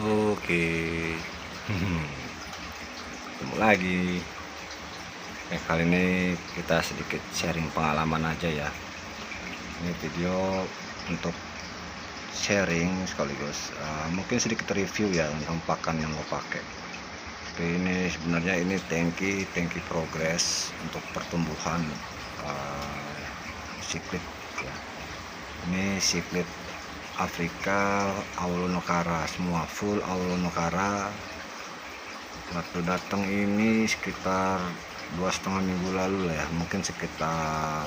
Oke, ketemu lagi. Kali ini kita sedikit sharing pengalaman aja ya. Ini video untuk sharing sekaligus mungkin sedikit review ya tentang pakan yang gue pakai. Tapi ini sebenarnya ini tanki progress untuk pertumbuhan siklit ya. Ini siklit Afrika Aulonokara, semua full Aulonokara. Waktu datang ini sekitar 2,5 minggu lalu lah ya, mungkin sekitar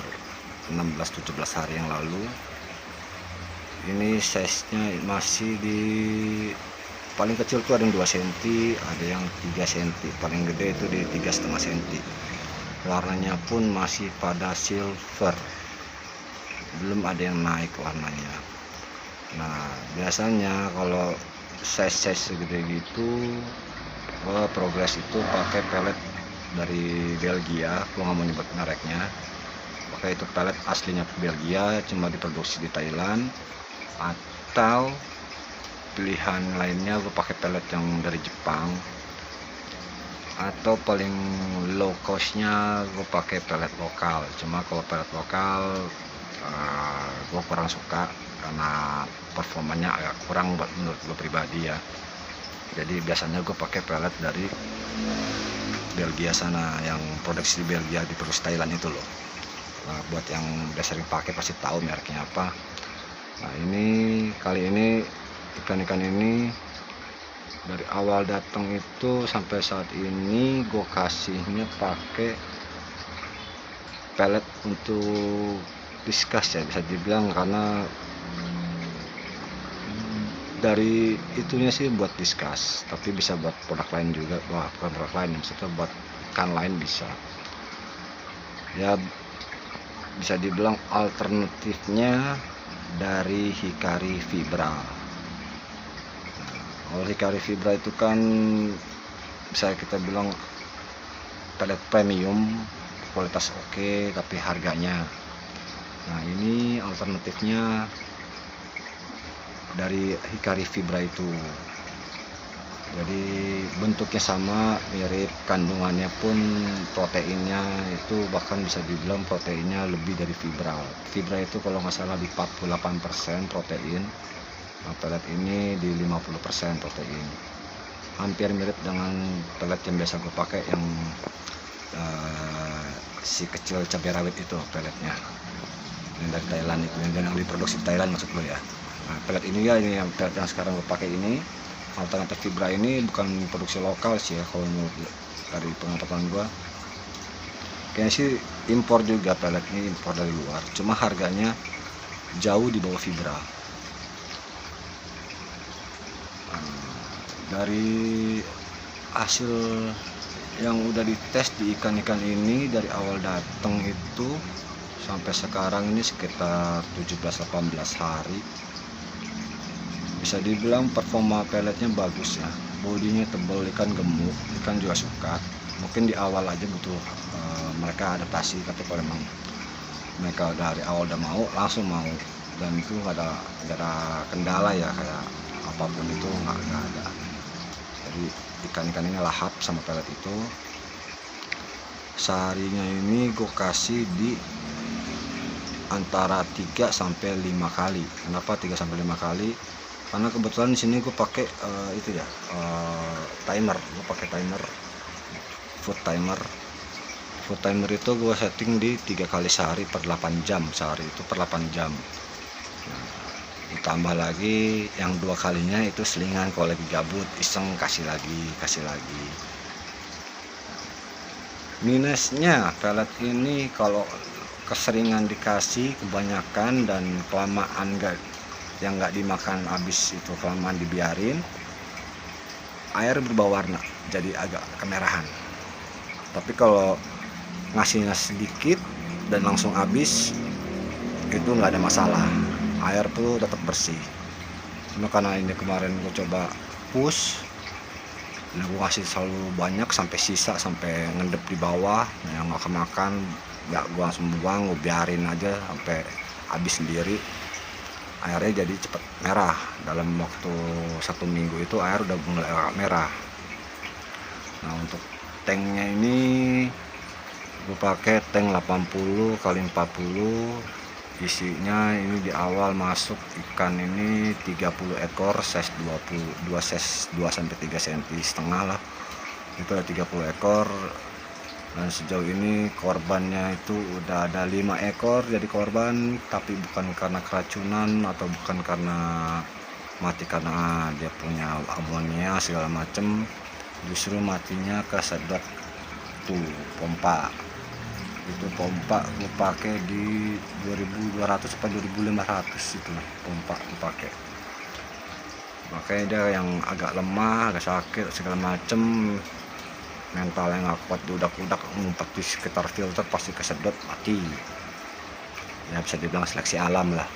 16-17 hari yang lalu. Ini size nya masih di paling kecil tuh ada yang 2 cm, ada yang 3 cm, paling gede itu di 3,5 cm. Warnanya pun masih pada silver, belum ada yang naik warnanya. Nah biasanya kalau size segede gitu progres itu pakai pelet dari Belgia, gua nggak mau nyebut mereknya. Pakai itu pelet aslinya Belgia, cuma diproduksi di Thailand. Atau pilihan lainnya gue pakai pelet yang dari Jepang, atau paling low costnya gue pakai pelet lokal. Cuma kalau pelet lokal gue kurang suka karena performanya agak kurang buat menurut gue pribadi ya. Jadi biasanya gue pakai pelet dari Belgia sana, yang produksi di Belgia, diproduksi Thailand itu loh. Nah, buat yang udah sering pakai pasti tahu mereknya apa. Nah ini kali ini ikan-ikan ini dari awal datang itu sampai saat ini gue kasihnya pakai pelet untuk diskus ya, bisa dibilang, karena dari itunya sih buat diskus, tapi bisa buat produk lain juga. Wah, bukan produk lain, maksudnya buat ikan lain bisa ya, bisa dibilang alternatifnya dari Hikari Fibra. Kalau Hikari Fibra itu kan bisa kita bilang pelet premium, kualitas oke, tapi harganya. Nah ini alternatifnya dari Hikari Fibra itu. Jadi bentuknya sama, mirip, kandungannya pun proteinnya itu bahkan bisa dibilang proteinnya lebih dari Fibra. Fibra itu kalau nggak salah di 48% protein. Nah, pelet ini di 50% protein. Hampir mirip dengan pelet yang biasa gue pakai, yang si kecil cabai rawit itu peletnya, yang dari Thailand itu, yang diproduksi Thailand maksud gue ya. Nah, pelet ini ya, ini yang pelet yang sekarang gue pakai ini, alternatif Fibra ini bukan produksi lokal sih ya, kalau menurut dari pengamatan gue. Kayaknya sih impor juga, pelet ini impor dari luar, cuma harganya jauh di bawah Fibra. Dari hasil yang udah dites di ikan-ikan ini dari awal datang itu sampai sekarang ini sekitar 17-18 hari, bisa dibilang performa peletnya bagus ya. Bodinya tebal, ikan gemuk, ikan juga suka. Mungkin di awal aja butuh mereka adaptasi, tapi kalau memang mereka dari awal udah mau, langsung mau, dan itu nggak ada kendala ya, kayak apapun itu nggak ada. Jadi ikan-ikan ini lahap sama pelet itu. Seharinya ini gue kasih di antara 3-5 kali. Kenapa 3-5 kali? Karena kebetulan di sini gue pakai itu ya, timer. Gue pakai timer, food timer itu gue setting di 3 kali sehari per 8 jam. Sehari itu per 8 jam. Nah, ditambah lagi yang 2 kalinya itu selingan, kalau lagi gabut iseng kasih lagi. Minusnya pelet ini kalau keseringan dikasih, kebanyakan dan kelamaan yang nggak dimakan habis, itu kelamaan dibiarin, air berubah warna jadi agak kemerahan. Tapi kalau ngasihnya sedikit dan langsung habis, itu nggak ada masalah, air tuh tetap bersih. Cuma karena ini kemarin gue coba push, nah gue kasih selalu banyak sampai sisa, sampai ngendep di bawah, yang nggak kemakan nggak gue langsung buang, gue biarin aja sampai habis sendiri. airnya jadi cepat merah. Dalam waktu 1 minggu itu air udah mulai merah. Nah, untuk tanknya ini gue pakai tank 80 kali 40. Isinya ini di awal masuk ikan ini 30 ekor size 22 size 2 sampai 3 cm setengah lah. Itu ada 30 ekor. Dan sejauh ini korbannya itu udah ada 5 ekor jadi korban, tapi bukan karena keracunan atau bukan karena mati karena dia punya amonia segala macem, justru matinya kesedot tuh pompa. Itu pompa gue pakai di 2200 sampai 2500 itu pompa gue pakai. Makanya dia yang agak lemah, agak sakit segala macem, mental yang nggak kuat, udak-udak ngumpet di sekitar filter pasti kesedot mati. Ya bisa dibilang seleksi alam lah.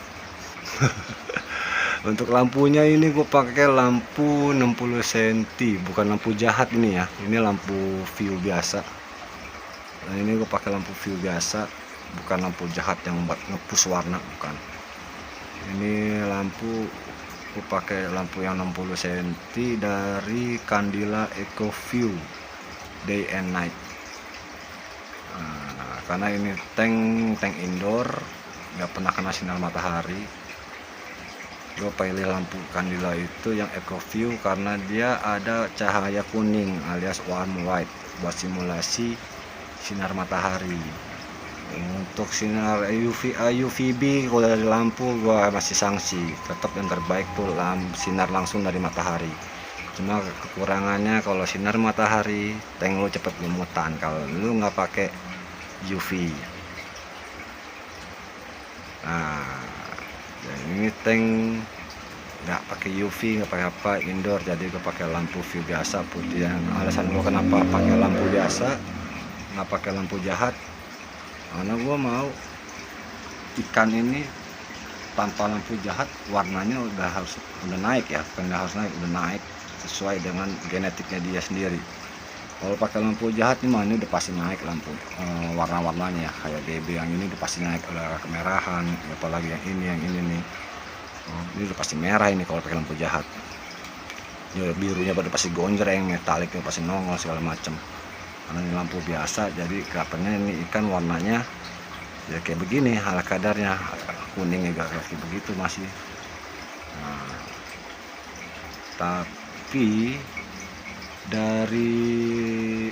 Untuk lampunya ini gue pakai lampu 60 cm, bukan lampu jahat ini ya, ini lampu view biasa. Nah, ini gue pakai lampu view biasa, bukan lampu jahat yang buat ngepus warna, bukan. Ini lampu gue pakai lampu yang 60 cm dari Candila Eco View Day and Night. Nah, karena ini tank indoor, nggak pernah kena sinar matahari, gue pilih lampu Candila itu yang Eco View karena dia ada cahaya kuning alias warm white buat simulasi sinar matahari. Untuk sinar UVB kalau dari lampu gue masih sanksi, tetap yang terbaik tuh sinar langsung dari matahari. Cuma kekurangannya kalau sinar matahari tank lu cepet lumutan kalau lu nggak pakai UV. Nah, ini tank nggak pakai UV, nggak pakai apa, indoor, jadi gue pakai lampu view biasa putih. Yang alasan gue kenapa pakai lampu biasa nggak pakai lampu jahat, karena gue mau ikan ini tanpa lampu jahat warnanya udah naik ya, bukan udah harus naik, udah naik sesuai dengan genetiknya dia sendiri. Kalau pakai lampu jahat ini udah pasti naik lampu warna-warnanya, kayak BB yang ini udah pasti naik, udah kemerahan, apalagi yang ini nih, ini udah pasti merah ini kalau pakai lampu jahat. Ya, birunya pada pasti gonjreng, metaliknya pasti nongol segala macam. Karena ini lampu biasa, jadi kelihatannya ini ikan warnanya ya kayak begini, ala kadarnya kuningnya gak kayak begitu masih. Nah, tapi dari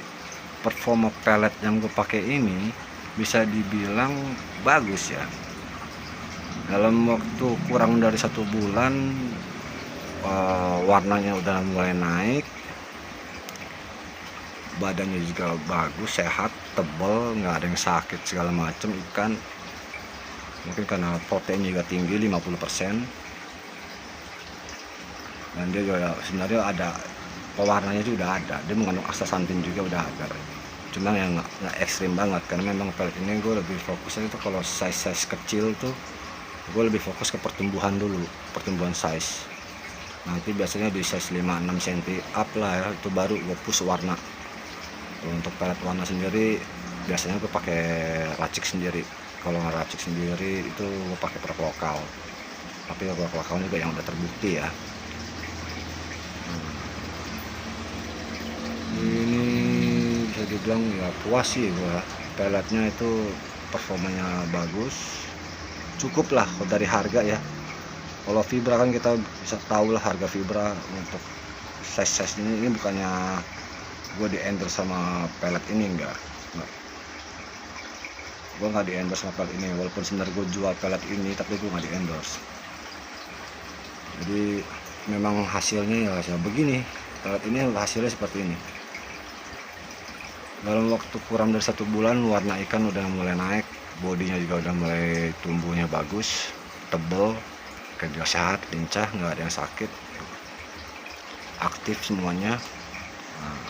performa pelet yang gue pakai ini bisa dibilang bagus ya. Dalam waktu kurang dari 1 bulan warnanya udah mulai naik, badannya juga bagus, sehat, tebal, nggak ada yang sakit segala macam ikan. Mungkin karena protein juga tinggi 50%, dan dia juga sebenarnya ada pewarnanya juga udah ada, dia mengandung astaxanthin juga udah ada. Cuma yang nggak ekstrim banget, karena memang pelet ini gue lebih fokusnya itu kalau size kecil tuh gue lebih fokus ke pertumbuhan dulu, pertumbuhan size. Nanti biasanya di size 5-6 cm up lah ya, itu baru gue push warna. Untuk pelet warna sendiri biasanya gue pakai racik sendiri. Kalau nggak racik sendiri itu gue pakai produk lokal, tapi produk lokal juga yang udah terbukti ya. Ini bisa dibilang ya puas sih gue, peletnya itu performanya bagus, cukup lah kalau dari harga ya. Kalau Vibra kan kita bisa tahu lah harga Vibra untuk size ini bukannya gue di endorse sama pelet ini, enggak. Gue nggak di endorse sama pelet ini, walaupun sebenarnya gue jual pelet ini tapi gue nggak di endorse. Jadi memang hasilnya ya begini, pelet ini hasilnya seperti ini. Dalam waktu kurang dari 1 bulan warna ikan udah mulai naik, bodinya juga udah mulai tumbuhnya bagus, tebal, kerja sehat, lincah, nggak ada yang sakit, aktif semuanya. Nah,